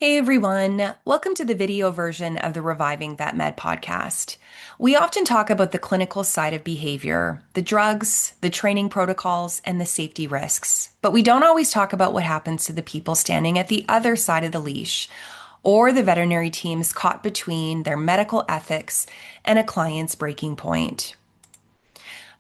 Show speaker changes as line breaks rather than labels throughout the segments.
Hey everyone, welcome to the video version of the Reviving Vet Med podcast. We often talk about the clinical side of behavior, the drugs, the training protocols, and the safety risks, but we don't always talk about what happens to the people standing at the other side of the leash, or the veterinary teams caught between their medical ethics and a client's breaking point.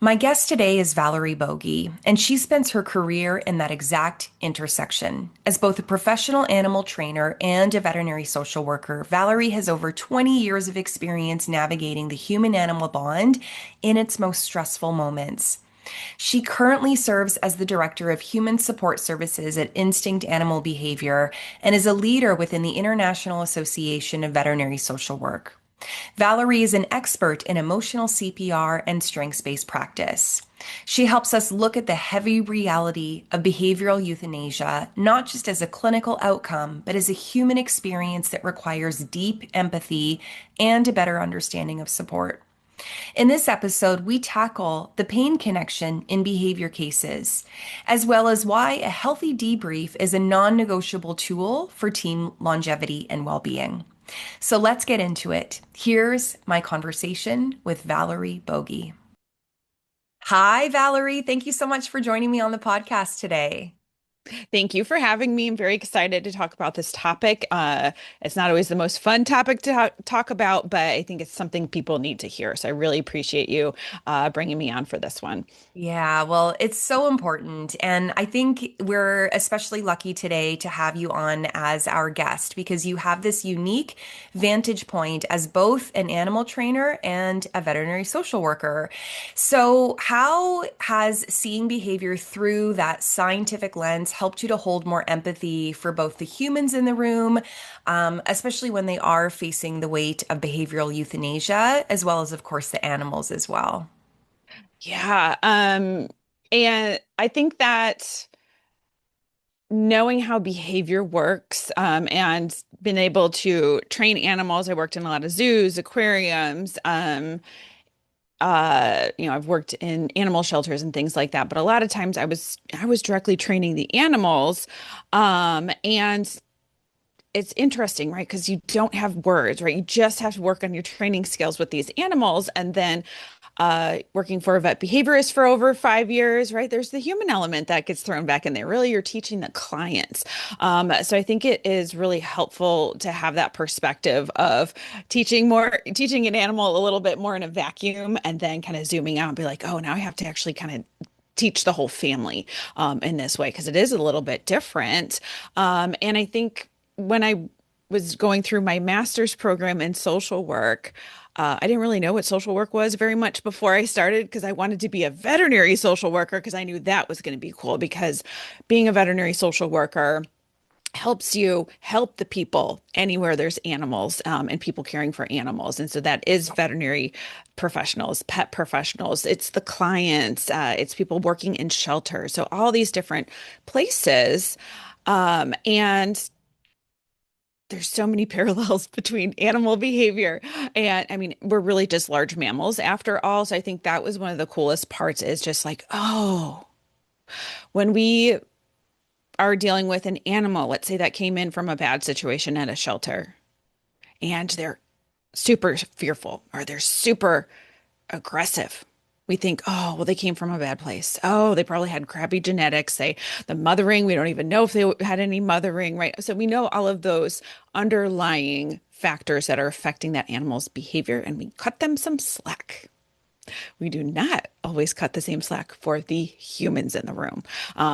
My guest today is Valerie Bogie, and she spends her career in that exact intersection. As both a professional animal trainer and a veterinary social worker, Valerie has over 20 years of experience navigating the human animal bond in its most stressful moments. She currently serves as the Director of Human Support Services at Instinct Animal Behavior and is a leader within the International Association of Veterinary Social Work. Valerie is an expert in emotional CPR and strengths-based practice. She helps us look at the heavy reality of behavioral euthanasia, not just as a clinical outcome, but as a human experience that requires deep empathy and a better understanding of support. In this episode, we tackle the pain connection in behavior cases, as well as why a healthy debrief is a non-negotiable tool for team longevity and well-being. So let's get into it. Here's my conversation with Valerie Bogie. Hi, Valerie. Thank you so much for joining me on the podcast today.
Thank you for having me. I'm very excited to talk about this topic. It's not always the most fun topic to talk about, but I think it's something people need to hear. So I really appreciate you bringing me on for this one.
Yeah, well, it's so important. And I think we're especially lucky today to have you on as our guest because you have this unique vantage point as both an animal trainer and a veterinary social worker. So, how has seeing behavior through that scientific lens helped you to hold more empathy for both the humans in the room, especially when they are facing the weight of behavioral euthanasia, as well as, of course, the animals as well?
Yeah. And I think that knowing how behavior works, and been able to train animals. I worked in a lot of zoos, aquariums, I've worked in animal shelters and things like that, but a lot of times I was directly training the animals. And it's interesting, right? Because you don't have words, right? You just have to work on your training skills with these animals. And then working for a vet behaviorist for over 5 years, right? There's the human element that gets thrown back in there. Really, you're teaching the clients. So I think it is really helpful to have that perspective of teaching an animal a little bit more in a vacuum and then kind of zooming out and be like, oh, now I have to actually kind of teach the whole family in this way because it is a little bit different. And I think when I was going through my master's program in social work, I didn't really know what social work was very much before I started because I wanted to be a veterinary social worker because I knew that was going to be cool because being a veterinary social worker helps you help the people anywhere there's animals, and people caring for animals. And so that is veterinary professionals, pet professionals, it's the clients, it's people working in shelters. So all these different places. And there's so many parallels between animal behavior and I mean, we're really just large mammals after all. So I think that was one of the coolest parts is just like, oh, when we are dealing with an animal, let's say that came in from a bad situation at a shelter and they're super fearful or they're super aggressive. We think, oh, well, they came from a bad place. Oh, they probably had crappy genetics. The mothering, we don't even know if they had any mothering, right? So we know all of those underlying factors that are affecting that animal's behavior, and we cut them some slack. We do not always cut the same slack for the humans in the room.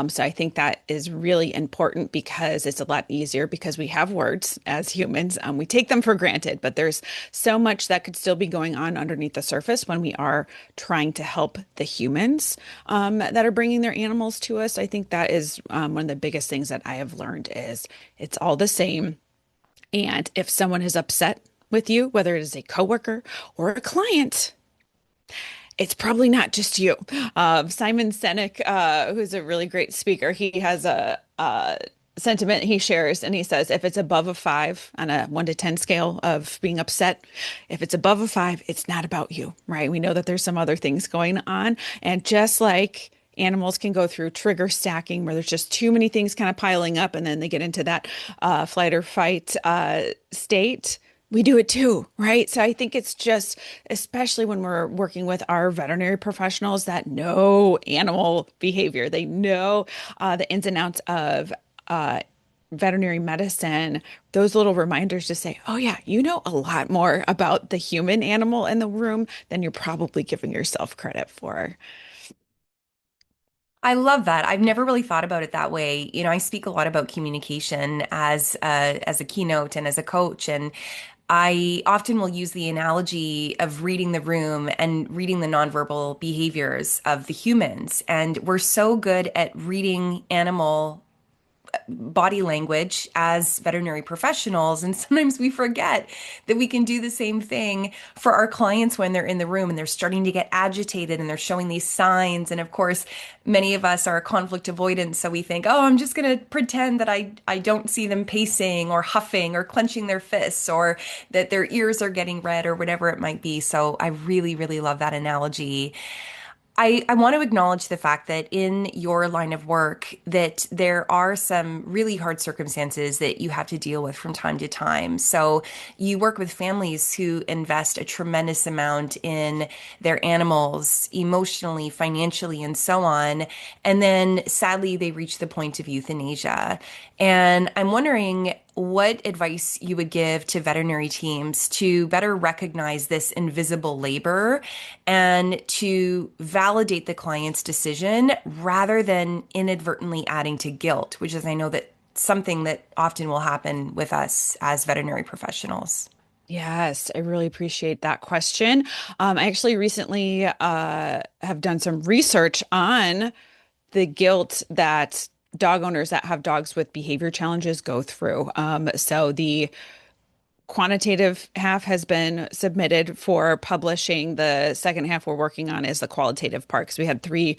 So I think that is really important because it's a lot easier because we have words as humans. We take them for granted, but there's so much that could still be going on underneath the surface when we are trying to help the humans that are bringing their animals to us. I think that is one of the biggest things that I have learned is it's all the same. And if someone is upset with you, whether it is a coworker or a client, it's probably not just you. Simon Sinek, who's a really great speaker, he has a sentiment he shares, and he says, if it's above a five on a 1 to 10 scale of being upset, if it's above a five, it's not about you, right? We know that there's some other things going on. And just like Animals can go through trigger stacking where there's just too many things kind of piling up and then they get into that flight or fight state. We do it too, right? So I think it's just, especially when we're working with our veterinary professionals that know animal behavior, they know the ins and outs of uh, veterinary medicine, those little reminders to say, oh, yeah, you know a lot more about the human animal in the room than you're probably giving yourself credit for.
I love that. I've never really thought about it that way. I speak a lot about communication as a keynote and as a coach, and I often will use the analogy of reading the room and reading the nonverbal behaviors of the humans. And we're so good at reading animal body language as veterinary professionals. And sometimes we forget that we can do the same thing for our clients when they're in the room and they're starting to get agitated and they're showing these signs. And of course, many of us are conflict avoidant. So we think, oh, I'm just going to pretend that I don't see them pacing or huffing or clenching their fists or that their ears are getting red or whatever it might be. So I really, really love that analogy. I want to acknowledge the fact that in your line of work that there are some really hard circumstances that you have to deal with from time to time. So you work with families who invest a tremendous amount in their animals emotionally, financially, and so on. And then sadly, they reach the point of euthanasia. And I'm wondering what advice you would give to veterinary teams to better recognize this invisible labor and to validate the client's decision rather than inadvertently adding to guilt, which is, I know that something that often will happen with us as veterinary professionals.
Yes, I really appreciate that question. I actually recently have done some research on the guilt that dog owners that have dogs with behavior challenges go through. So the quantitative half has been submitted for publishing. The second half we're working on is the qualitative part because we had three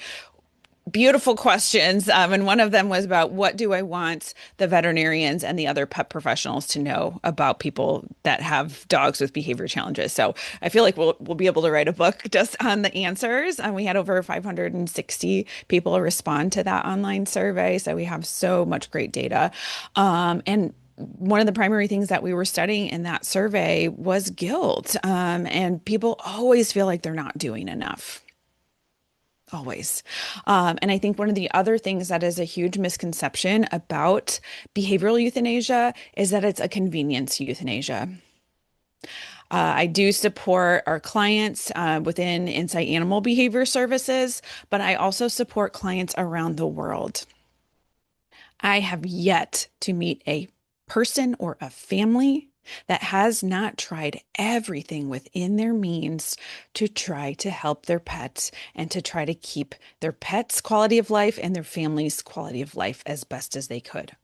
beautiful questions. And one of them was about what do I want the veterinarians and the other pet professionals to know about people that have dogs with behavior challenges. So I feel like we'll be able to write a book just on the answers. And we had over 560 people respond to that online survey. So we have so much great data. And one of the primary things that we were studying in that survey was guilt. And people always feel like they're not doing enough. Always. And I think one of the other things that is a huge misconception about behavioral euthanasia is that it's a convenience euthanasia. I do support our clients within Insight Animal Behavior Services, but I also support clients around the world. I have yet to meet a person or a family that has not tried everything within their means to try to help their pets and to try to keep their pets' quality of life and their family's quality of life as best as they could.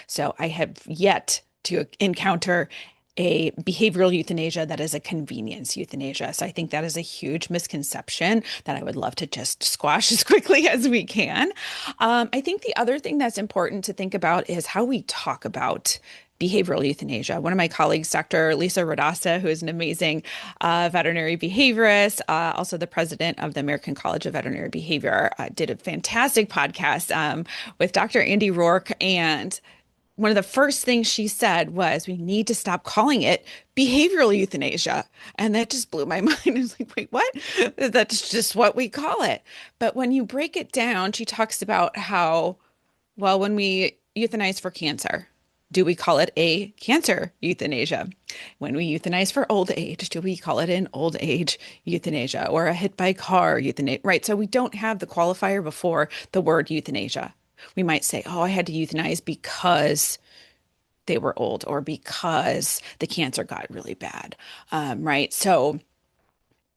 So I have yet to encounter a behavioral euthanasia that is a convenience euthanasia. So I think that is a huge misconception that I would love to just squash as quickly as we can. I think the other thing that's important to think about is how we talk about behavioral euthanasia. One of my colleagues, Dr. Lisa Radassa, who is an amazing veterinary behaviorist, also the president of the American College of Veterinary Behavior, did a fantastic podcast with Dr. Andy Rourke. And one of the first things she said was, we need to stop calling it behavioral euthanasia. And that just blew my mind. I was like, wait, what? That's just what we call it. But when you break it down, she talks about how, well, when we euthanize for cancer, do we call it a cancer euthanasia? When we euthanize for old age, do we call it an old age euthanasia or a hit by car euthanasia? Right. So we don't have the qualifier before the word euthanasia. We might say, oh, I had to euthanize because they were old or because the cancer got really bad. Right. So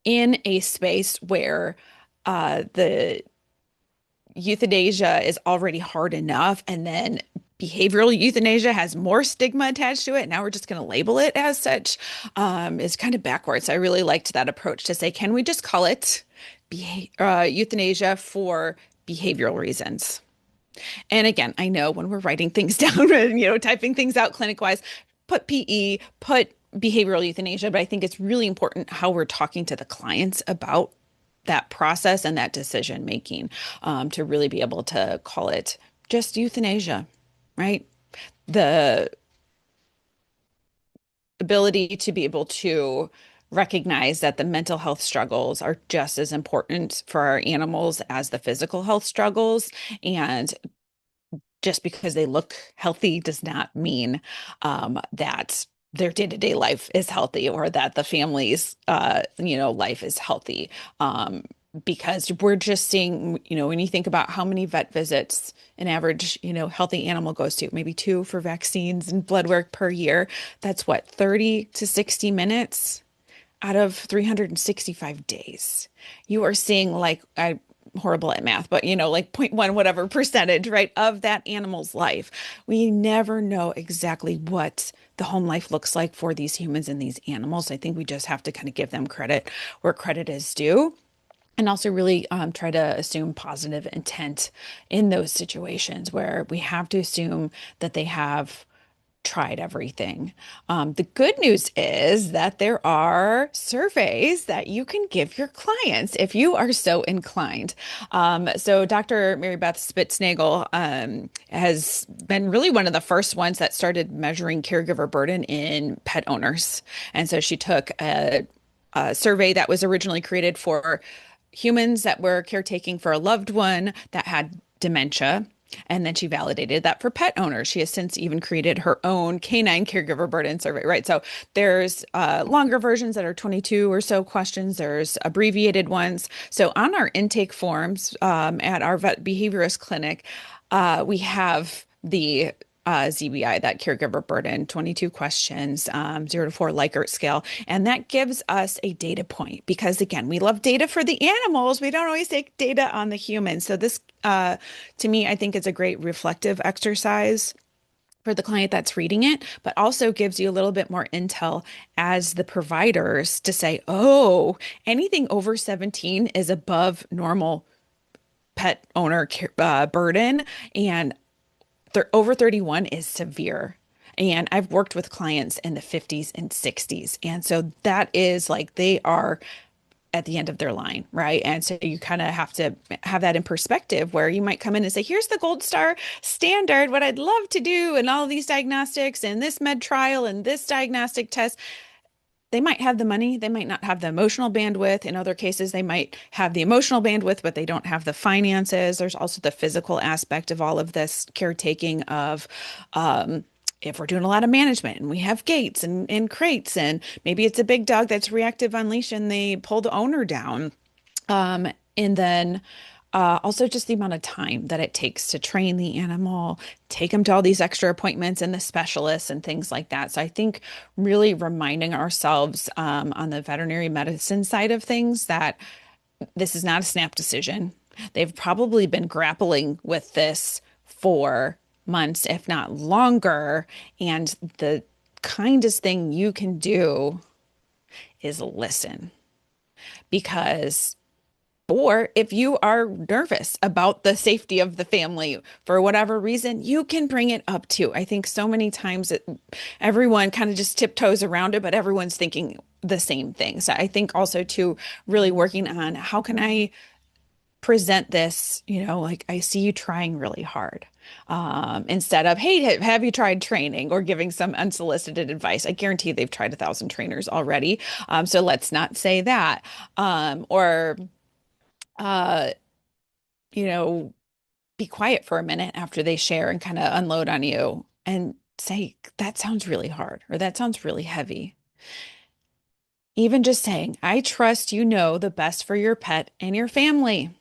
in a space where the euthanasia is already hard enough and then behavioral euthanasia has more stigma attached to it. Now we're just going to label it as such. Is kind of backwards. I really liked that approach to say, can we just call it euthanasia for behavioral reasons? And again, I know when we're writing things down, typing things out clinic wise, put PE, put behavioral euthanasia, but I think it's really important how we're talking to the clients about that process and that decision making, to really be able to call it just euthanasia, right? The ability to be able to recognize that the mental health struggles are just as important for our animals as the physical health struggles. And just because they look healthy does not mean that their day-to-day life is healthy or that the family's life is healthy. Because we're just seeing, when you think about how many vet visits an average, healthy animal goes to, maybe two for vaccines and blood work per year, that's what, 30 to 60 minutes out of 365 days. You are seeing, like, I'm horrible at math, but like zero point 0.1 whatever percentage, right, of that animal's life. We never know exactly what the home life looks like for these humans and these animals. I think we just have to kind of give them credit where credit is due. And also really try to assume positive intent in those situations where we have to assume that they have tried everything. The good news is that there are surveys that you can give your clients if you are so inclined. So Dr. Mary Beth Spitznagel has been really one of the first ones that started measuring caregiver burden in pet owners. And so she took a survey that was originally created for humans that were caretaking for a loved one that had dementia. And then she validated that for pet owners. She has since even created her own canine caregiver burden survey, right? So there's longer versions that are 22 or so questions. There's abbreviated ones. So on our intake forms at our vet behaviorist clinic, we have the ZBI, that caregiver burden, 22 questions, 0 to 4 Likert scale. And that gives us a data point because, again, we love data for the animals. We don't always take data on the humans. So this, to me, I think it's a great reflective exercise for the client that's reading it, but also gives you a little bit more intel as the providers to say, oh, anything over 17 is above normal pet owner burden. And over 31 is severe. And I've worked with clients in the 50s and 60s. And so that is like they are at the end of their line, right? And so you kind of have to have that in perspective where you might come in and say, here's the gold star standard, what I'd love to do, and all of these diagnostics and this med trial and this diagnostic test. They might have the money, they might not have the emotional bandwidth. In other cases, they might have the emotional bandwidth, but they don't have the finances. There's also the physical aspect of all of this caretaking of if we're doing a lot of management and we have gates and crates, and maybe it's a big dog that's reactive on leash and they pull the owner down. And then also just the amount of time that it takes to train the animal, take them to all these extra appointments and the specialists and things like that. So I think really reminding ourselves on the veterinary medicine side of things that this is not a snap decision. They've probably been grappling with this for months, if not longer. And the kindest thing you can do is listen because or if you are nervous about the safety of the family for whatever reason, you can bring it up too. I think so many times everyone kind of just tiptoes around it, but everyone's thinking the same thing. So I think also too, really working on how can I present this, like I see you trying really hard. Instead of, hey, have you tried training or giving some unsolicited advice? I guarantee they've tried 1,000 trainers already. So let's not say that. Or uh, you know, be quiet for a minute after they share and kind of unload on you and say, that sounds really hard or that sounds really heavy. Even just saying, I trust you know the best for your pet and your family.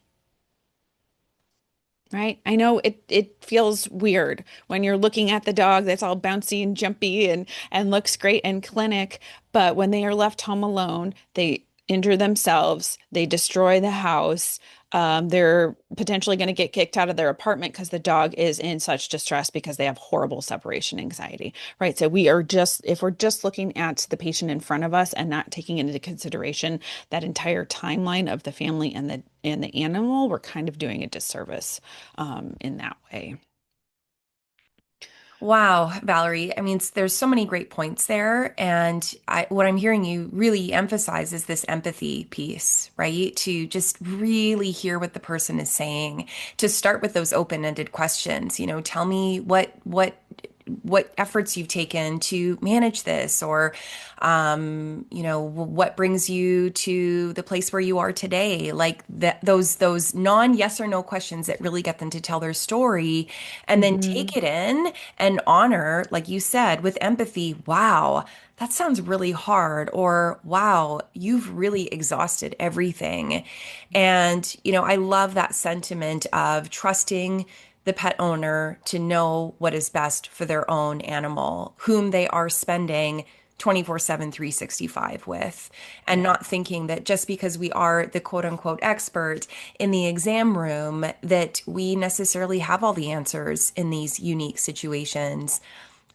Right? I know it feels weird when you're looking at the dog that's all bouncy and jumpy and looks great in clinic, but when they are left home alone, they injure themselves, they destroy the house. They're potentially going to get kicked out of their apartment because the dog is in such distress because they have horrible separation anxiety, right? So if we're just looking at the patient in front of us and not taking into consideration that entire timeline of the family and the animal, we're kind of doing a disservice in that way.
Wow, Valerie. I mean, there's so many great points there. And what I'm hearing you really emphasize is this empathy piece, right? To just really hear what the person is saying, to start with those open-ended questions. Tell me what efforts you've taken to manage this, or what brings you to the place where you are today. Like that, those non yes or no questions that really get them to tell their story, and then
Hmm.
take it in and honor, like you said, with empathy. Wow, that sounds really hard. Or, wow, you've really exhausted everything. And, I love that sentiment of trusting the pet owner to know what is best for their own animal, whom they are spending 24/7, 365 with, and
Yeah.
not thinking that just because we are the quote unquote expert in the exam room, that we necessarily have all the answers in these unique situations.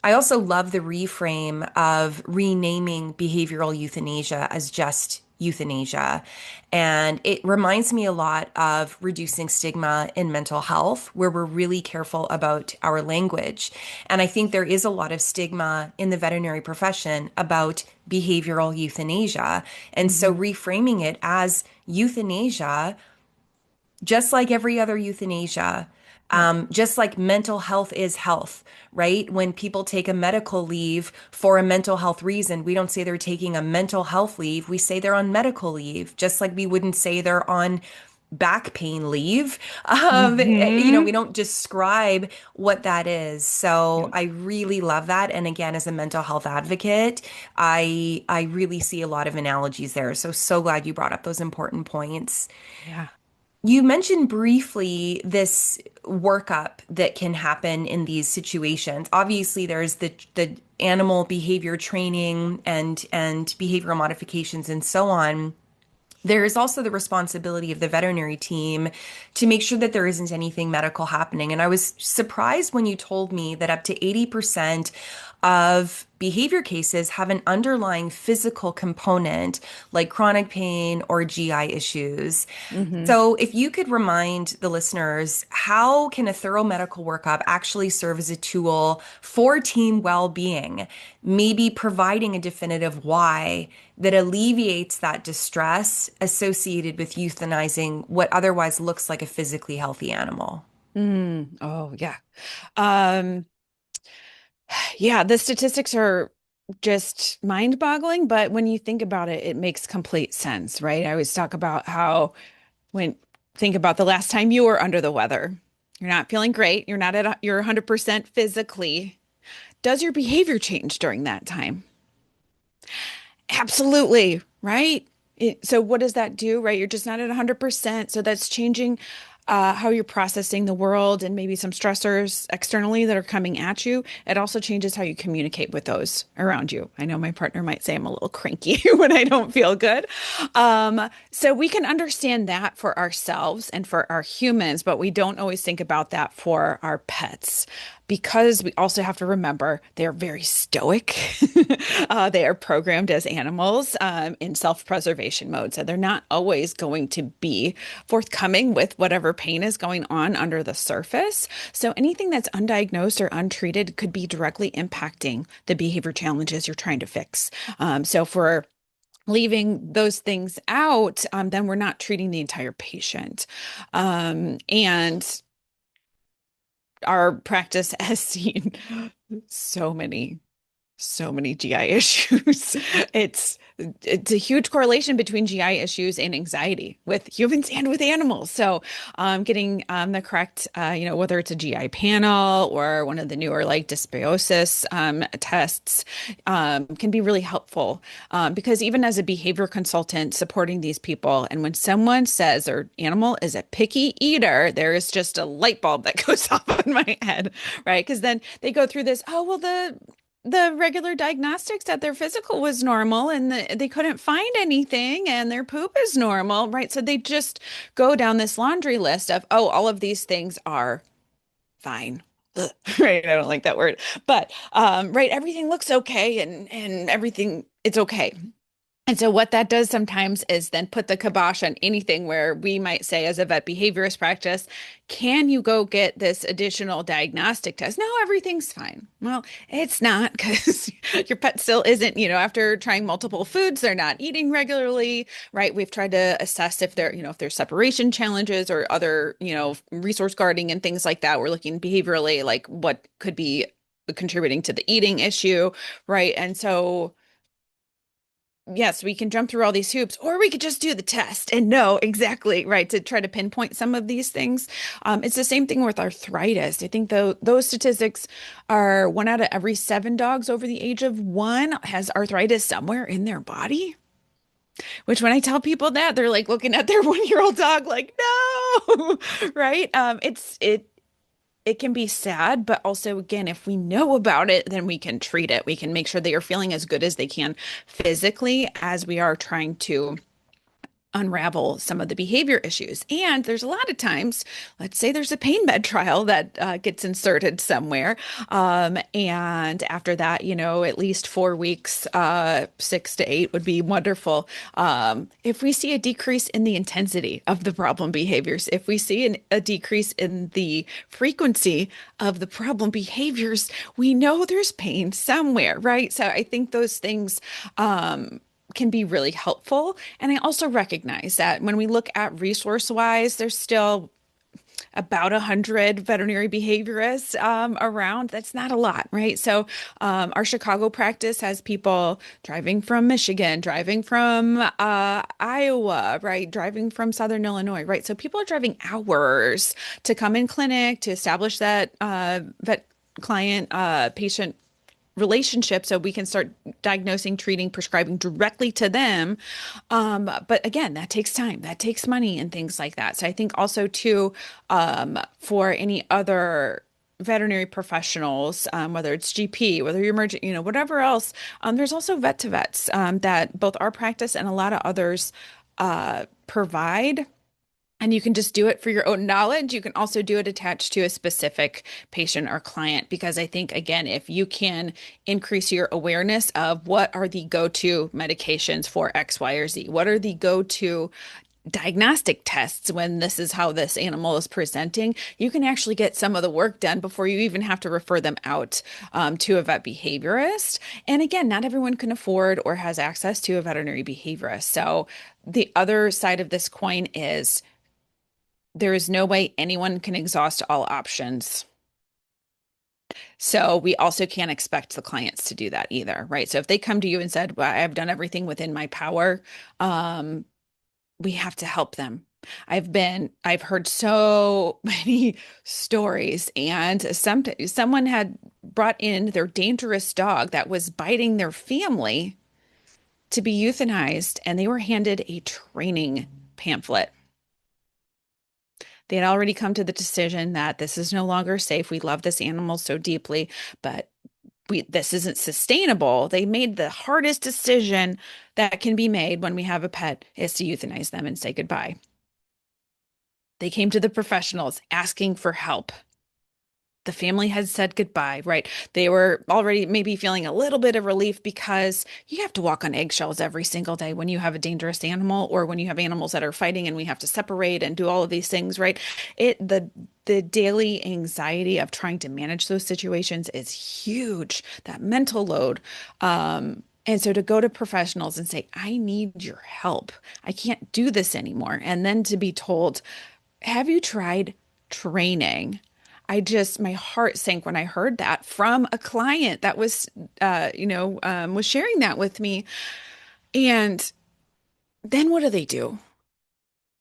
I also love the reframe of renaming behavioral euthanasia as just euthanasia. And it reminds me a lot of reducing stigma in mental health, where we're really careful about our language. And I think there is a lot of stigma in the veterinary profession about behavioral euthanasia. And so
Hmm.
reframing it as euthanasia, just like every other euthanasia,
Yeah.
just like mental health is health, right? When people take a medical leave for a mental health reason, we don't say they're taking a mental health leave. We say they're on medical leave, just like we wouldn't say they're on back pain leave. We
Hmm.
don't describe what that is. So
Yeah.
I really love that. And again, as a mental health advocate, I really see a lot of analogies there. So glad you brought up those important points.
Yeah.
You mentioned briefly this workup that can happen in these situations. Obviously, there's the animal behavior training and behavioral modifications and so on. There is also the responsibility of the veterinary team to make sure that there isn't anything medical happening. And I was surprised when you told me that up to 80% of behavior cases have an underlying physical component, like chronic pain or GI issues.
Hmm.
So, if you could remind the listeners, how can a thorough medical workup actually serve as a tool for team well-being, maybe providing a definitive why that alleviates that distress associated with euthanizing what otherwise looks like a physically healthy animal?
Mm. Oh, yeah. Um, yeah, the statistics are just mind-boggling, but when you think about it, it makes complete sense, right? I always talk about how when think about the last time you were under the weather. You're not feeling great. You're not at you're 100% physically. Does your behavior change during that time? Absolutely, right? So what does that do, right? You're just not at 100%. So that's changing how you're processing the world and maybe some stressors externally that are coming at you. It also changes how you communicate with those around you. I know my partner might say I'm a little cranky when I don't feel good. So we can understand that for ourselves and for our humans, but we don't always think about that for our pets because we also have to remember they are very stoic. They are programmed as animals in self-preservation mode. So they're not always going to be forthcoming with whatever pain is going on under the surface. So anything that's undiagnosed or untreated could be directly impacting the behavior challenges you're trying to fix. So for leaving those things out, then we're not treating the entire patient. And our practice has seen so many so many GI issues. It's it's a huge correlation between GI issues and anxiety with humans and with animals. So, getting the correct, whether it's a GI panel or one of the newer like dysbiosis tests, can be really helpful. Because even as a behavior consultant supporting these people, and when someone says their animal is a picky eater, there is just a light bulb that goes off in my head, right? Because then they go through this, oh, well, the regular diagnostics that their physical was normal and they couldn't find anything and their poop is normal, right? So they just go down this laundry list of, oh, all of these things are fine. Ugh, right. I don't like that word. But right, everything looks okay and everything it's okay. And so what that does sometimes is then put the kibosh on anything where we might say as a vet behaviorist practice, can you go get this additional diagnostic test? No, everything's fine. Well, it's not because your pet still isn't, after trying multiple foods, they're not eating regularly, right? We've tried to assess if there, if there's separation challenges or other, resource guarding and things like that. We're looking behaviorally, like what could be contributing to the eating issue, right? And so yes, we can jump through all these hoops, or we could just do the test and know exactly, right, to try to pinpoint some of these things. It's the same thing with arthritis. I think those statistics are 1 out of every 7 dogs over the age of 1 has arthritis somewhere in their body. Which when I tell people that, they're like looking at their 1-year-old dog like, no, right? It can be sad, but also, again, if we know about it, then we can treat it. We can make sure they are feeling as good as they can physically as we are trying to unravel some of the behavior issues. And there's a lot of times, let's say there's a pain med trial that gets inserted somewhere. And after that, at least 4 weeks, 6 to 8 would be wonderful. If we see a decrease in the intensity of the problem behaviors, if we see a decrease in the frequency of the problem behaviors, we know there's pain somewhere, right? So I think those things, can be really helpful. And I also recognize that when we look at resource wise, there's still about 100 veterinary behaviorists around. That's not a lot, right? So our Chicago practice has people driving from Michigan, driving from Iowa, right? Driving from Southern Illinois, right? So people are driving hours to come in clinic to establish that vet client patient relationship so we can start diagnosing, treating, prescribing directly to them. But again, that takes time, that takes money and things like that. So I think also too, for any other veterinary professionals, whether it's GP, whether you're emergent, whatever else, there's also vet to vets that both our practice and a lot of others provide. And you can just do it for your own knowledge. You can also do it attached to a specific patient or client, because I think, again, if you can increase your awareness of what are the go-to medications for X, Y, or Z, what are the go-to diagnostic tests when this is how this animal is presenting, you can actually get some of the work done before you even have to refer them out to a vet behaviorist. And again, not everyone can afford or has access to a veterinary behaviorist. So the other side of this coin is there is no way anyone can exhaust all options. So we also can't expect the clients to do that either, right? So if they come to you and said, well, I've done everything within my power, we have to help them. I've heard so many stories, and someone had brought in their dangerous dog that was biting their family to be euthanized, and they were handed a training pamphlet. They had already come to the decision that this is no longer safe. We love this animal so deeply, but this isn't sustainable. They made the hardest decision that can be made when we have a pet is to euthanize them and say goodbye. They came to the professionals asking for help. The family had said goodbye, right? They were already maybe feeling a little bit of relief because you have to walk on eggshells every single day when you have a dangerous animal or when you have animals that are fighting and we have to separate and do all of these things, right? The daily anxiety of trying to manage those situations is huge, that mental load. And so to go to professionals and say, I need your help. I can't do this anymore. And then to be told, have you tried training? My heart sank when I heard that from a client that was sharing that with me. And then what do?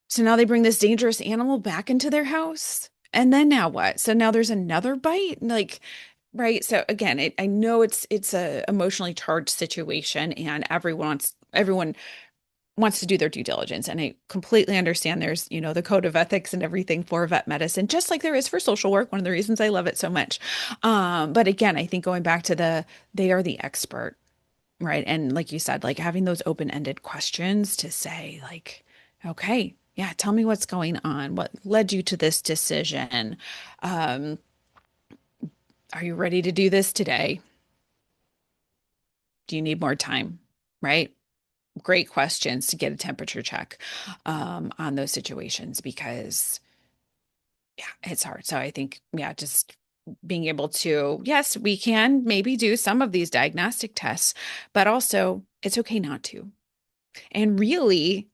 So now they bring this dangerous animal back into their house. And then now what? So now there's another bite, like, right? So again, I know it's a emotionally charged situation, and everyone wants to do their due diligence. And I completely understand there's, the code of ethics and everything for vet medicine, just like there is for social work. One of the reasons I love it so much. But again, I think going back to they are the expert, right? And like you said, like having those open-ended questions to say like, okay, yeah, tell me what's going on. What led you to this decision? Um, are you ready to do this today? Do you need more time? Right? great questions to get a temperature check on those situations because yeah, it's hard. So I think, yeah, just being able to, yes, we can maybe do some of these diagnostic tests, but also it's okay not to. And really,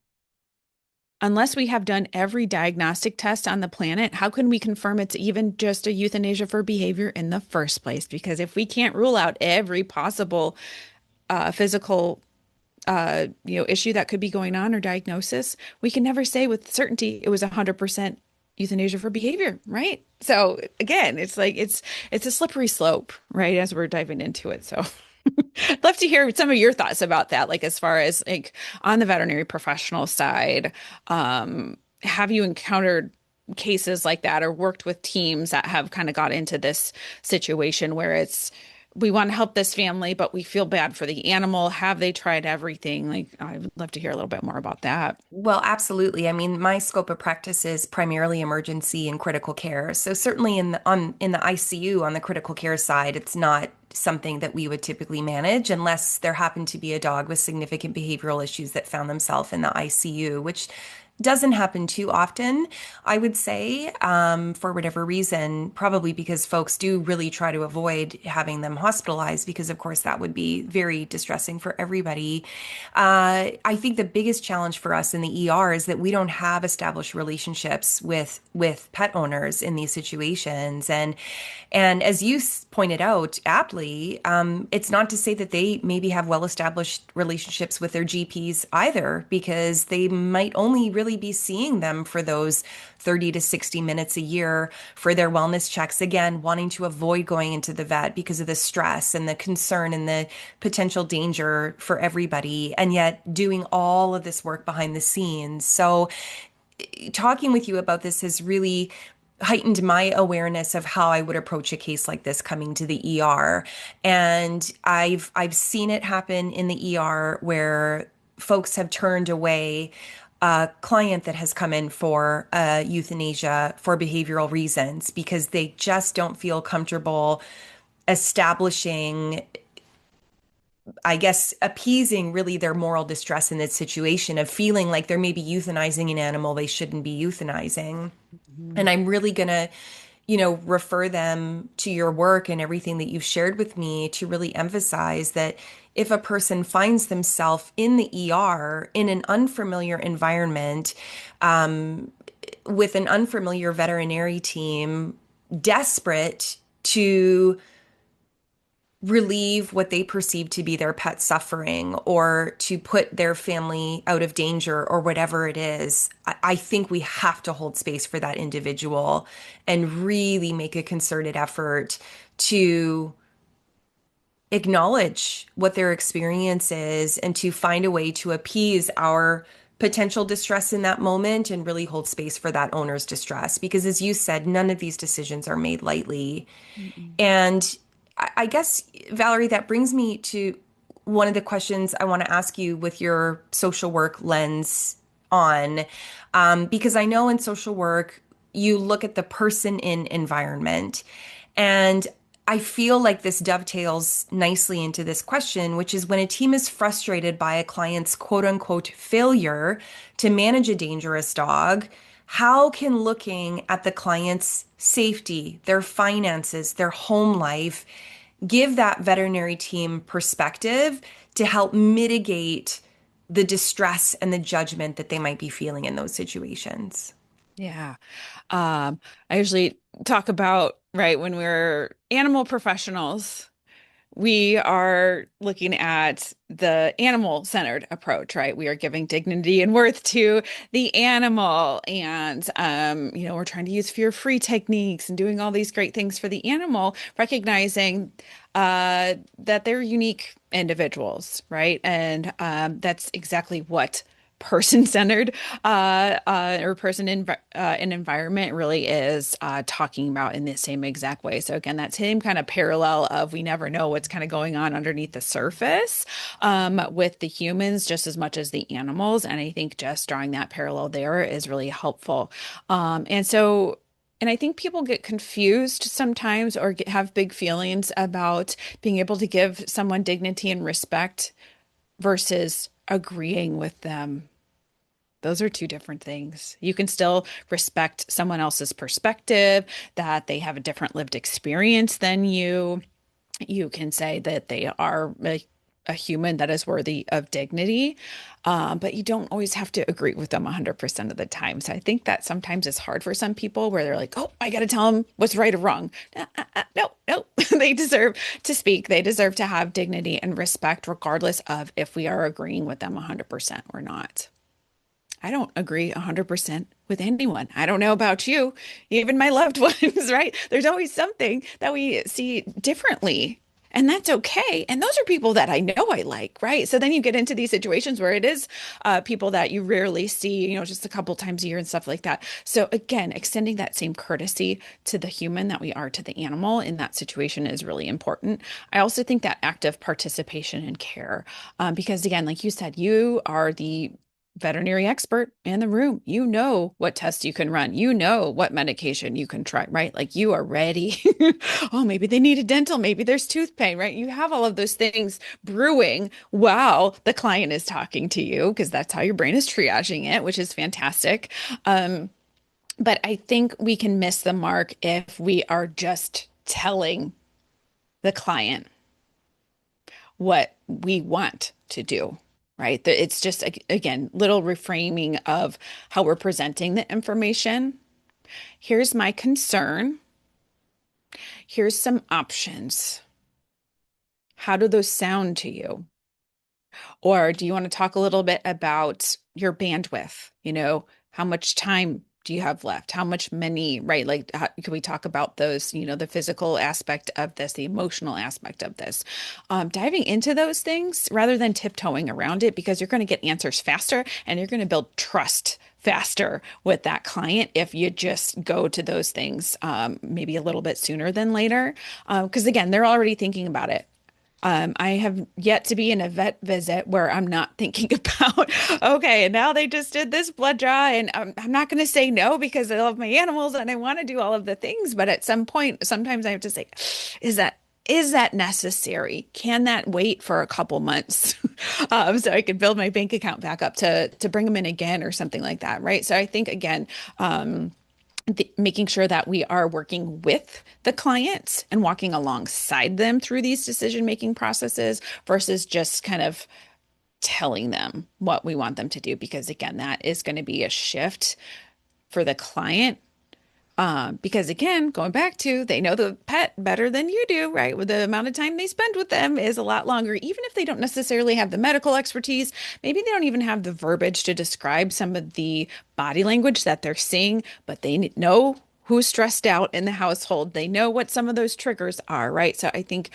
unless we have done every diagnostic test on the planet, how can we confirm it's even just a euthanasia for behavior in the first place? Because if we can't rule out every possible physical issue that could be going on or diagnosis, we can never say with certainty it was 100% euthanasia for behavior, right? So again, it's like it's a slippery slope, right? As we're diving into it. So I'd love to hear some of your thoughts about that, like as far as like on the veterinary professional side, have you encountered cases like that or worked with teams that have kind of got into this situation where it's we want to help this family, but we feel bad for the animal. Have they tried everything? Like, I would love to hear a little bit more about that.
Well, absolutely. I mean, my scope of practice is primarily emergency and critical care. So certainly in the ICU on the critical care side, it's not something that we would typically manage unless there happened to be a dog with significant behavioral issues that found themselves in the ICU, which doesn't happen too often, I would say, for whatever reason, probably because folks do really try to avoid having them hospitalized because, of course, that would be very distressing for everybody. I think the biggest challenge for us in the ER is that we don't have established relationships with pet owners in these situations, and as you pointed out aptly, it's not to say that they maybe have well-established relationships with their GPs either, because they might only really be seeing them for those 30 to 60 minutes a year for their wellness checks. Again, wanting to avoid going into the vet because of the stress and the concern and the potential danger for everybody, and yet doing all of this work behind the scenes. So, talking with you about this has really heightened my awareness of how I would approach a case like this coming to the ER. And I've seen it happen in the ER where folks have turned away a client that has come in for euthanasia for behavioral reasons because they just don't feel comfortable establishing, I guess, appeasing really their moral distress in this situation of feeling like they're maybe euthanizing an animal they shouldn't be euthanizing. And
Mhm.
I'm really going to, refer them to your work and everything that you've shared with me to really emphasize that if a person finds themselves in the ER in an unfamiliar environment, with an unfamiliar veterinary team, desperate to relieve what they perceive to be their pet suffering or to put their family out of danger or whatever it is, I think we have to hold space for that individual and really make a concerted effort to acknowledge what their experience is and to find a way to appease our potential distress in that moment and really hold space for that owner's distress. Because as you said, none of these decisions are made lightly.
Mm-mm.
And I guess, Valerie, that brings me to one of the questions I want to ask you with your social work lens on, because I know in social work, you look at the person in environment. And I feel like this dovetails nicely into this question, which is when a team is frustrated by a client's quote unquote failure to manage a dangerous dog, how can looking at the client's safety, their finances, their home life, give that veterinary team perspective to help mitigate the distress and the judgment that they might be feeling in those situations?
Yeah. I usually talk about, right, when we're animal professionals, we are looking at the animal-centered approach, right? We are giving dignity and worth to the animal. And, we're trying to use fear-free techniques and doing all these great things for the animal, recognizing that they're unique individuals, right? And that's exactly what person-centered or person in an environment really is talking about in the same exact way. So again, that same kind of parallel of we never know what's kind of going on underneath the surface with the humans just as much as the animals. And I think just drawing that parallel there is really helpful. And I think people get confused sometimes or have big feelings about being able to give someone dignity and respect versus agreeing with them. Those are two different things. You can still respect someone else's perspective, that they have a different lived experience than you. You can say that they are a human that is worthy of dignity, but you don't always have to agree with them 100% of the time. So I think that sometimes it's hard for some people where they're like, oh, I got to tell them what's right or wrong. No, no, they deserve to speak. They deserve to have dignity and respect, regardless of if we are agreeing with them 100% or not. I don't agree 100% with anyone. I don't know about you, even my loved ones, right? There's always something that we see differently, and that's okay. And those are people that I know I like, right? So then you get into these situations where it is people that you rarely see, just a couple times a year and stuff like that. So again, extending that same courtesy to the human that we are to the animal in that situation is really important. I also think that active participation and care, because again, like you said, you are the veterinary expert in the room. You know what tests you can run. You know what medication you can try, right? Like you are ready. Oh, maybe they need a dental. Maybe there's tooth pain, right? You have all of those things brewing while the client is talking to you, because that's how your brain is triaging it, which is fantastic. Um, but I think we can miss the mark if we are just telling the client what we want to do, right? It's just, again, little reframing of how we're presenting the information. Here's my concern. Here's some options. How do those sound to you? Or do you want to talk a little bit about your bandwidth? How much time do you have left? How much money, right? Like, can we talk about those, the physical aspect of this, the emotional aspect of this? Diving into those things rather than tiptoeing around it, because you're going to get answers faster and you're going to build trust faster with that client if you just go to those things maybe a little bit sooner than later. Because again, they're already thinking about it. I have yet to be in a vet visit where I'm not thinking about, okay, and now they just did this blood draw, and I'm not going to say no because I love my animals and I want to do all of the things. But at some point, sometimes I have to say, is that necessary? Can that wait for a couple months so I can build my bank account back up to bring them in again or something like that, right? So I think again, making sure that we are working with the clients and walking alongside them through these decision-making processes versus just kind of telling them what we want them to do. Because again, that is going to be a shift for the client. Because again, going back to they know the pet better than you do, right? With the amount of time they spend with them is a lot longer, even if they don't necessarily have the medical expertise. Maybe they don't even have the verbiage to describe some of the body language that they're seeing, but they know who's stressed out in the household. They know what some of those triggers are, right? So I think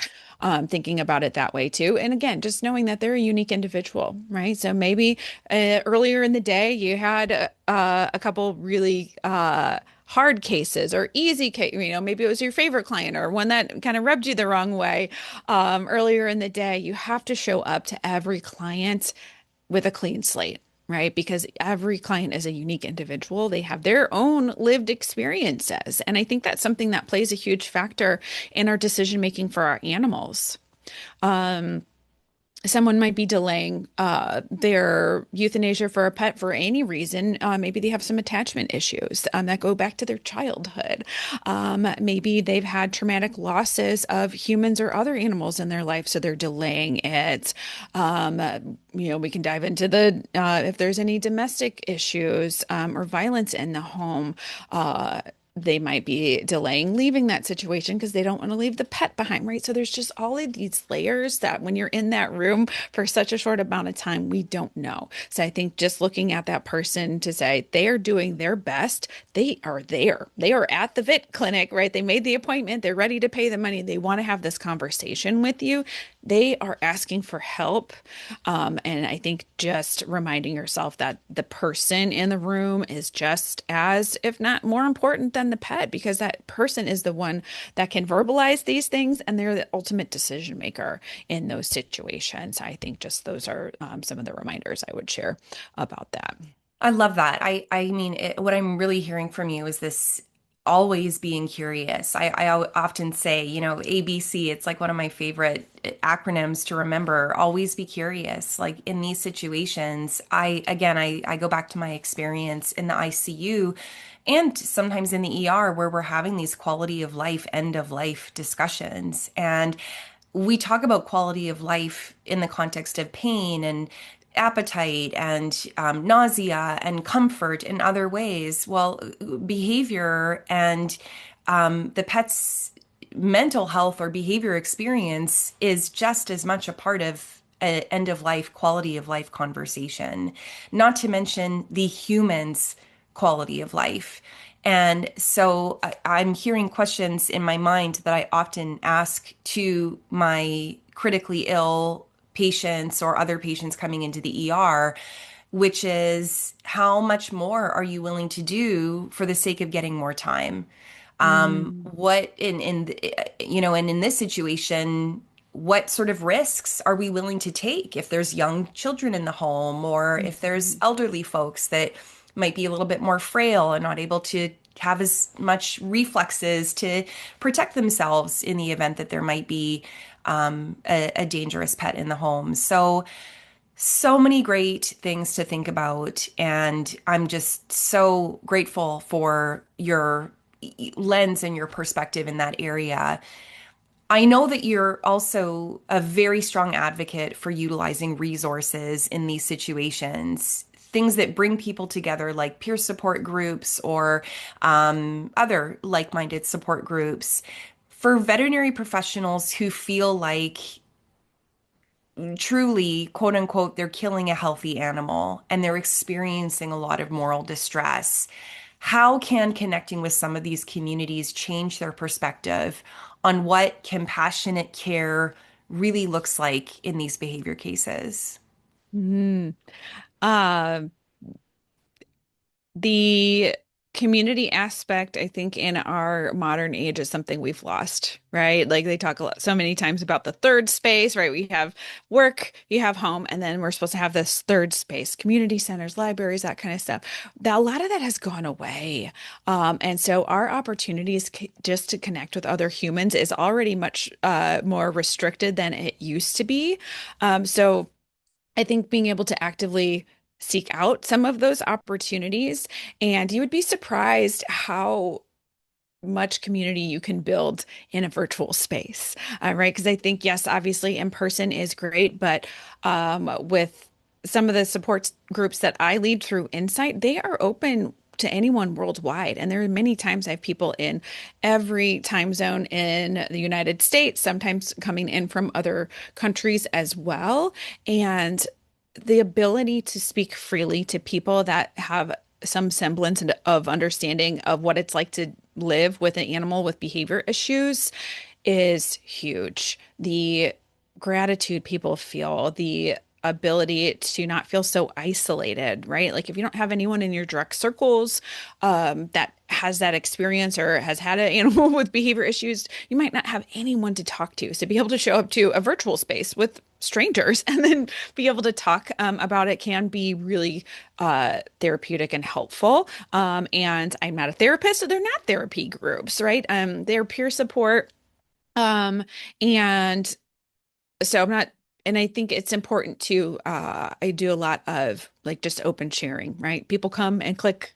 thinking about it that way too. And again, just knowing that they're a unique individual, right? So maybe earlier in the day, you had a couple really hard cases or easy case, maybe it was your favorite client or one that kind of rubbed you the wrong way earlier in the day. You have to show up to every client with a clean slate, right? Because every client is a unique individual. They have their own lived experiences. And I think that's something that plays a huge factor in our decision making for our animals. Um, Someone might be delaying their euthanasia for a pet for any reason. Maybe they have some attachment issues that go back to their childhood. Maybe they've had traumatic losses of humans or other animals in their life, so they're delaying it. We can dive into the if there's any domestic issues or violence in the home. They might be delaying leaving that situation because they don't want to leave the pet behind, right? So there's just all of these layers that when you're in that room for such a short amount of time, we don't know. So I think just looking at that person to say they are doing their best, they are there. They are at the vet clinic, right? They made the appointment. They're ready to pay the money. They want to have this conversation with you. They are asking for help. And I think just reminding yourself that the person in the room is just as, if not more important than the pet, because that person is the one that can verbalize these things and they're the ultimate decision maker in those situations. I think just those are some of the reminders I would share about that.
I love that. I mean, what I'm really hearing from you is this always being curious. I often say, ABC, it's like one of my favorite acronyms to remember. Always be curious. Like in these situations, I go back to my experience in the ICU and sometimes in the ER where we're having these quality of life, end of life discussions. And we talk about quality of life in the context of pain and appetite and nausea and comfort in other ways. Well, behavior and the pet's mental health or behavior experience is just as much a part of an end of life, quality of life conversation, not to mention the human's quality of life. And so I'm hearing questions in my mind that I often ask to my critically ill patients or other patients coming into the ER, which is how much more are you willing to do for the sake of getting more time?
Mm,
What and in this situation, what sort of risks are we willing to take if there's young children in the home or if there's
mhm.
elderly folks that might be a little bit more frail and not able to have as much reflexes to protect themselves in the event that there might be a dangerous pet in the home. So many great things to think about. And I'm just so grateful for your lens and your perspective in that area. I know that you're also a very strong advocate for utilizing resources in these situations, things that bring people together, like peer support groups or other like-minded support groups. For veterinary professionals who feel like truly, quote unquote, they're killing a healthy animal and they're experiencing a lot of moral distress. How can connecting with some of these communities change their perspective on what compassionate care really looks like in these behavior cases?
Mm. Uh, the community aspect, I think, in our modern age is something we've lost, right? Like they talk a lot, so many times about the third space, right? We have work, you have home, and then we're supposed to have this third space, community centers, libraries, that kind of stuff. A lot of that has gone away. And so our opportunities just to connect with other humans is already much more restricted than it used to be. So I think being able to actively seek out some of those opportunities, and you would be surprised how much community you can build in a virtual space, right? Because I think, yes, obviously in person is great, but with some of the support groups that I lead through Insight, they are open to anyone worldwide. And there are many times I have people in every time zone in the United States, sometimes coming in from other countries as well. And the ability to speak freely to people that have some semblance of understanding of what it's like to live with an animal with behavior issues is huge. The gratitude people feel, the ability to not feel so isolated, right? Like if you don't have anyone in your direct circles that has that experience or has had an animal with behavior issues, you might not have anyone to talk to. So be able to show up to a virtual space with strangers and then be able to talk about it can be really therapeutic and helpful. And I'm not a therapist, so they're not therapy groups, right? They're peer support. Um, and so I'm not, and I think it's important to, I do a lot of like just open sharing, right? People come and click,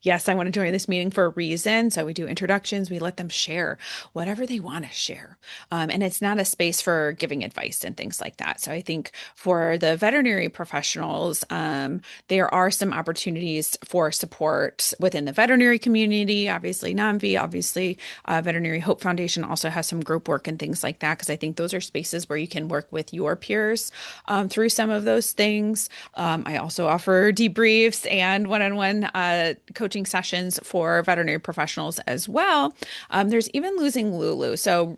yes, I want to join this meeting for a reason. So we do introductions, we let them share whatever they want to share. And it's not a space for giving advice and things like that. So I think for the veterinary professionals, there are some opportunities for support within the veterinary community, obviously NAMV, obviously Veterinary Hope Foundation also has some group work and things like that, because I think those are spaces where you can work with your peers through some of those things. I also offer debriefs and one-on-one coaching sessions for veterinary professionals as well. There's even Losing Lulu. So,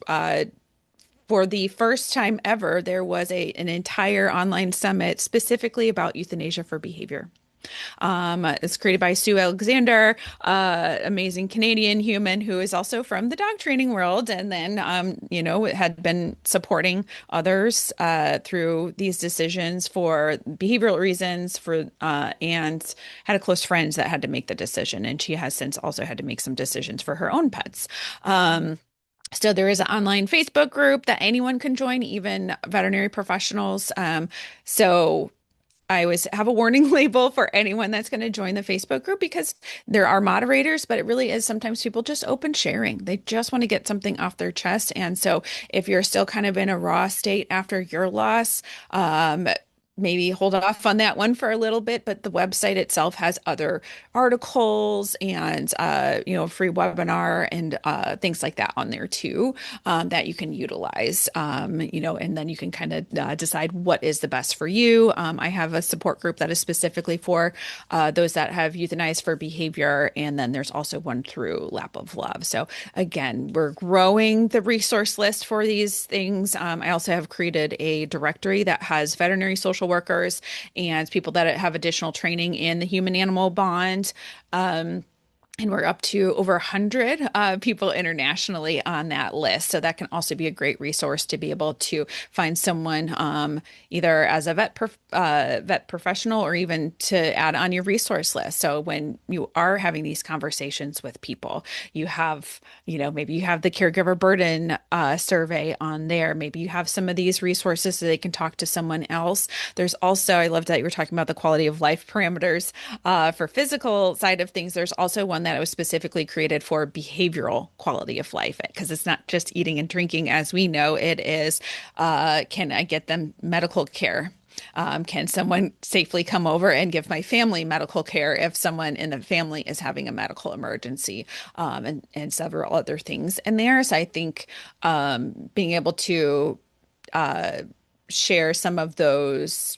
for the first time ever, there was an entire online summit specifically about euthanasia for behavior. It's created by Sue Alexander, amazing Canadian human who is also from the dog training world, and then had been supporting others through these decisions for behavioral reasons, and had a close friend that had to make the decision, and she has since also had to make some decisions for her own pets. So there is an online Facebook group that anyone can join, even veterinary professionals. So I always have a warning label for anyone that's going to join the Facebook group because there are moderators, but it really is sometimes people just open sharing. They just want to get something off their chest. And so if you're still kind of in a raw state after your loss, maybe hold off on that one for a little bit, but the website itself has other articles and free webinar and things like that on there too, that you can utilize. And then you can kind of decide what is the best for you. I have a support group that is specifically for those that have euthanized for behavior, and then there's also one through Lap of Love. So again, we're growing the resource list for these things. I also have created a directory that has veterinary social workers and people that have additional training in the human animal bond. And we're up to over 100 people internationally on that list. So that can also be a great resource to be able to find someone either as a vet professional or even to add on your resource list. So when you are having these conversations with people, you have, maybe you have the caregiver burden survey on there. Maybe you have some of these resources so they can talk to someone else. There's also, I loved that you were talking about the quality of life parameters for physical side of things. There's also one that was specifically created for behavioral quality of life because it's not just eating and drinking as we know it is. Can I get them medical care? Can someone safely come over and give my family medical care if someone in the family is having a medical emergency, and several other things in there. So I think being able to share some of those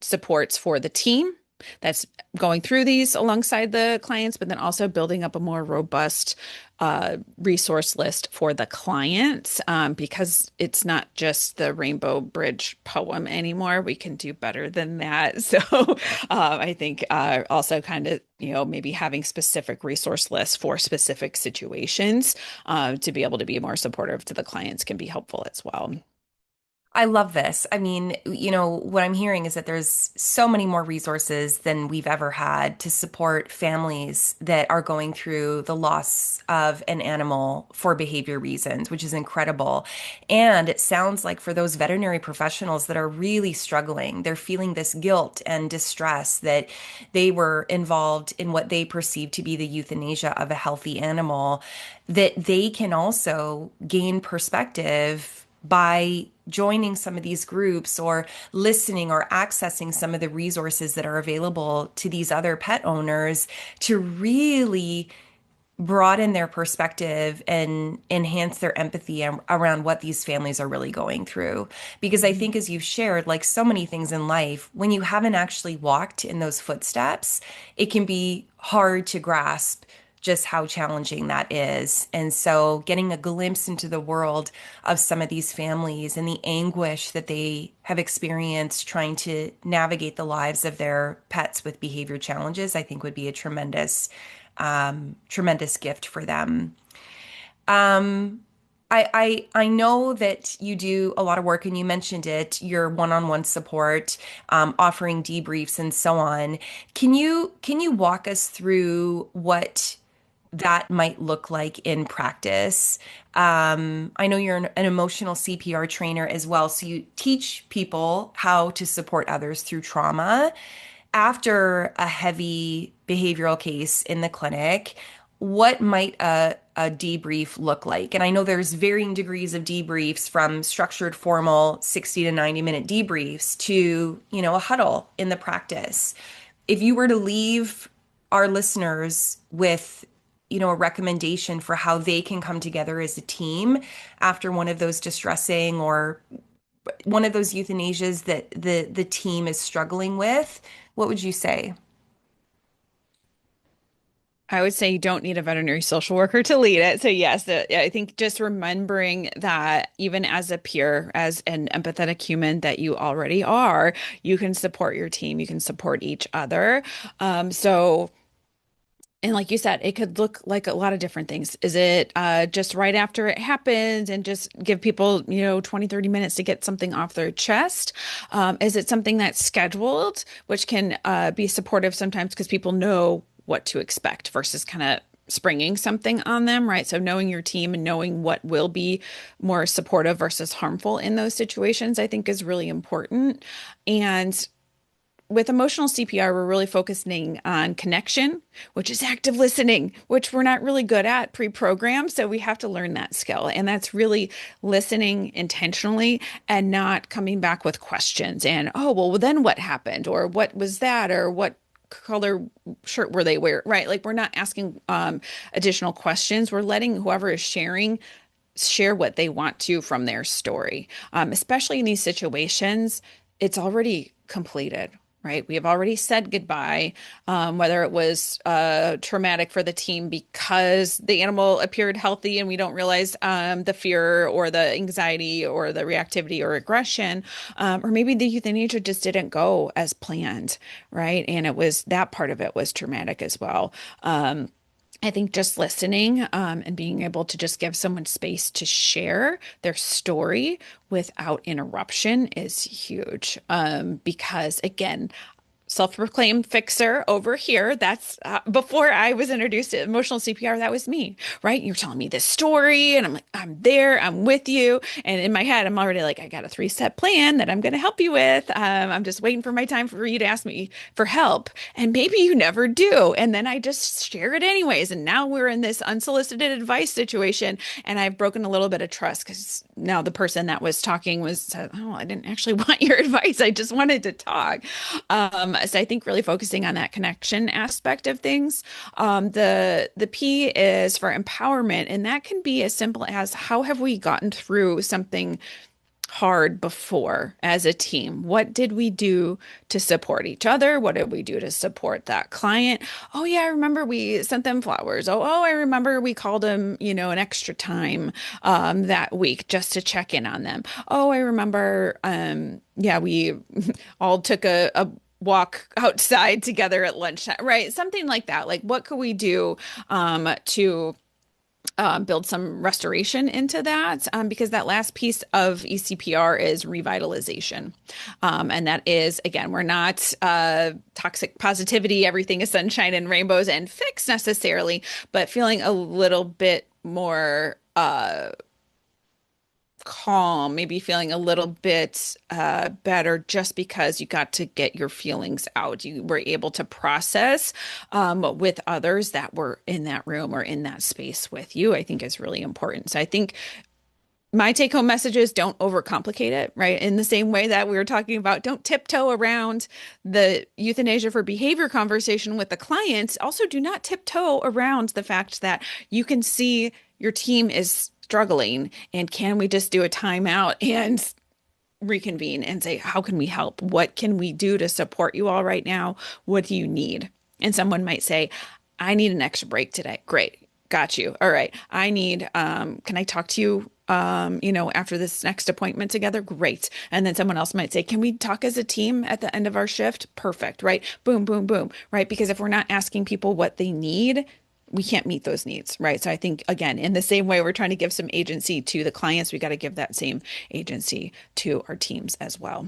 supports for the team that's going through these alongside the clients, but then also building up a more robust resource list for the clients, because it's not just the Rainbow Bridge poem anymore. We can do better than that. So I think also kind of, maybe having specific resource lists for specific situations to be able to be more supportive to the clients can be helpful as well.
I love this. I mean, what I'm hearing is that there's so many more resources than we've ever had to support families that are going through the loss of an animal for behavior reasons, which is incredible. And it sounds like for those veterinary professionals that are really struggling, they're feeling this guilt and distress that they were involved in what they perceive to be the euthanasia of a healthy animal, that they can also gain perspective by joining some of these groups or listening or accessing some of the resources that are available to these other pet owners to really broaden their perspective and enhance their empathy around what these families are really going through. Because I think, as you've shared, like so many things in life, when you haven't actually walked in those footsteps, it can be hard to grasp just how challenging that is. And so getting a glimpse into the world of some of these families and the anguish that they have experienced trying to navigate the lives of their pets with behavior challenges, I think would be a tremendous gift for them. I know that you do a lot of work, and you mentioned it, your one-on-one support, offering debriefs and so on. Can you walk us through what that might look like in practice? I know you're an emotional CPR trainer as well, so you teach people how to support others through trauma. After a heavy behavioral case in the clinic, what might a debrief look like? And I know there's varying degrees of debriefs, from structured, formal 60 to 90-minute debriefs to, a huddle in the practice. If you were to leave our listeners with a recommendation for how they can come together as a team after one of those distressing or one of those euthanasias that the team is struggling with, what would you say?
I would say you don't need a veterinary social worker to lead it. So yes, I think just remembering that even as a peer, as an empathetic human that you already are, you can support your team, you can support each other. So and like you said, it could look like a lot of different things. Is it just right after it happens and just give people, 20, 30 minutes to get something off their chest? Is it something that's scheduled, which can be supportive sometimes because people know what to expect versus kind of springing something on them, right? So knowing your team and knowing what will be more supportive versus harmful in those situations, I think is really important. And with emotional CPR, we're really focusing on connection, which is active listening, which we're not really good at pre-programmed. So we have to learn that skill. And that's really listening intentionally and not coming back with questions and, oh, well, then what happened? Or what was that? Or what color shirt were they wearing? Right. Like we're not asking additional questions. We're letting whoever is sharing share what they want to from their story. Especially in these situations, it's already completed, right? We have already said goodbye, whether it was traumatic for the team because the animal appeared healthy and we don't realize the fear or the anxiety or the reactivity or aggression, or maybe the euthanasia just didn't go as planned, right? And it was that part of it was traumatic as well. I think just listening and being able to just give someone space to share their story without interruption is huge. Because again, self-proclaimed fixer over here. That's before I was introduced to emotional CPR. That was me, right? You're telling me this story, and I'm like, I'm there, I'm with you. And in my head, I'm already like, I got a 3-step plan that I'm going to help you with. I'm just waiting for my time for you to ask me for help. And maybe you never do. And then I just share it anyways. And now we're in this unsolicited advice situation. And I've broken a little bit of trust because now the person that was talking was, oh, I didn't actually want your advice. I just wanted to talk. So I think really focusing on that connection aspect of things. The P is for empowerment, and that can be as simple as how have we gotten through something hard before as a team? What did we do to support each other? What did we do to support that client? Oh yeah, I remember we sent them flowers. Oh, I remember we called them, an extra time that week just to check in on them. Oh, I remember yeah, we all took a walk outside together at lunchtime, right? Something like that. Like what could we do to build some restoration into that because that last piece of ECPR is revitalization. And that is, again, we're not toxic positivity, everything is sunshine and rainbows and fix necessarily, but feeling a little bit more calm, maybe feeling a little bit better just because you got to get your feelings out. You were able to process with others that were in that room or in that space with you, I think is really important. So I think my take home message is don't overcomplicate it, right? In the same way that we were talking about, don't tiptoe around the euthanasia for behavior conversation with the clients. Also, do not tiptoe around the fact that you can see your team is struggling and can we just do a timeout and reconvene and say, how can we help? What can we do to support you all right now? What do you need? And someone might say, I need an extra break today. Great. Got you. All right. I need, can I talk to you, after this next appointment together? Great. And then someone else might say, can we talk as a team at the end of our shift? Perfect. Right. Boom, boom, boom. Right. Because if we're not asking people what they need, we can't meet those needs, right? So I think, again, in the same way we're trying to give some agency to the clients, we got to give that same agency to our teams as well.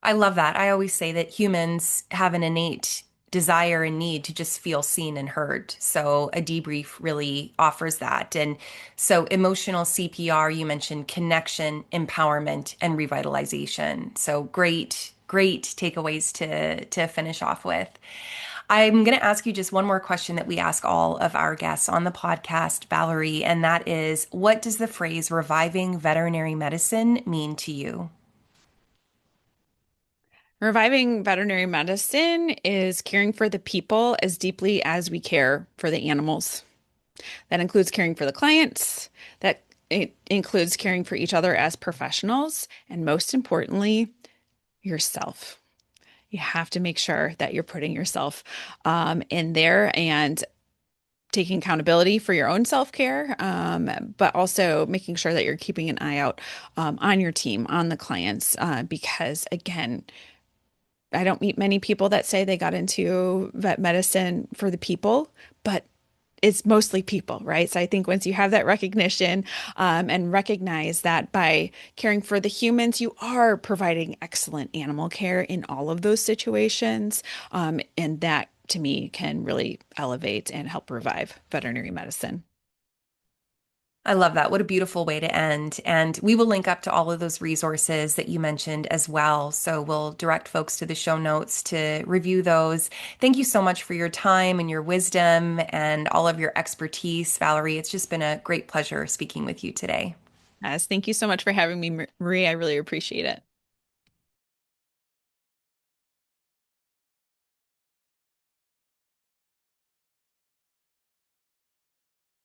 I love that. I always say that humans have an innate desire and need to just feel seen and heard. So a debrief really offers that. And so emotional CPR, you mentioned connection, empowerment, and revitalization. So great takeaways to finish off with. I'm going to ask you just one more question that we ask all of our guests on the podcast, Valerie, and that is, what does the phrase reviving veterinary medicine mean to you?
Reviving veterinary medicine is caring for the people as deeply as we care for the animals. That includes caring for the clients, that it includes caring for each other as professionals, and most importantly, yourself. You have to make sure that you're putting yourself in there. And taking accountability for your own self-care, but also making sure that you're keeping an eye out on your team, on the clients, because again, I don't meet many people that say they got into vet medicine for the people, but it's mostly people, right? So I think once you have that recognition and recognize that by caring for the humans, you are providing excellent animal care in all of those situations. And that to me can really elevate and help revive veterinary medicine.
I love that. What a beautiful way to end. And we will link up to all of those resources that you mentioned as well. So we'll direct folks to the show notes to review those. Thank you so much for your time and your wisdom and all of your expertise, Valerie. It's just been a great pleasure speaking with you today.
Yes, thank you so much for having me, Marie. I really appreciate it.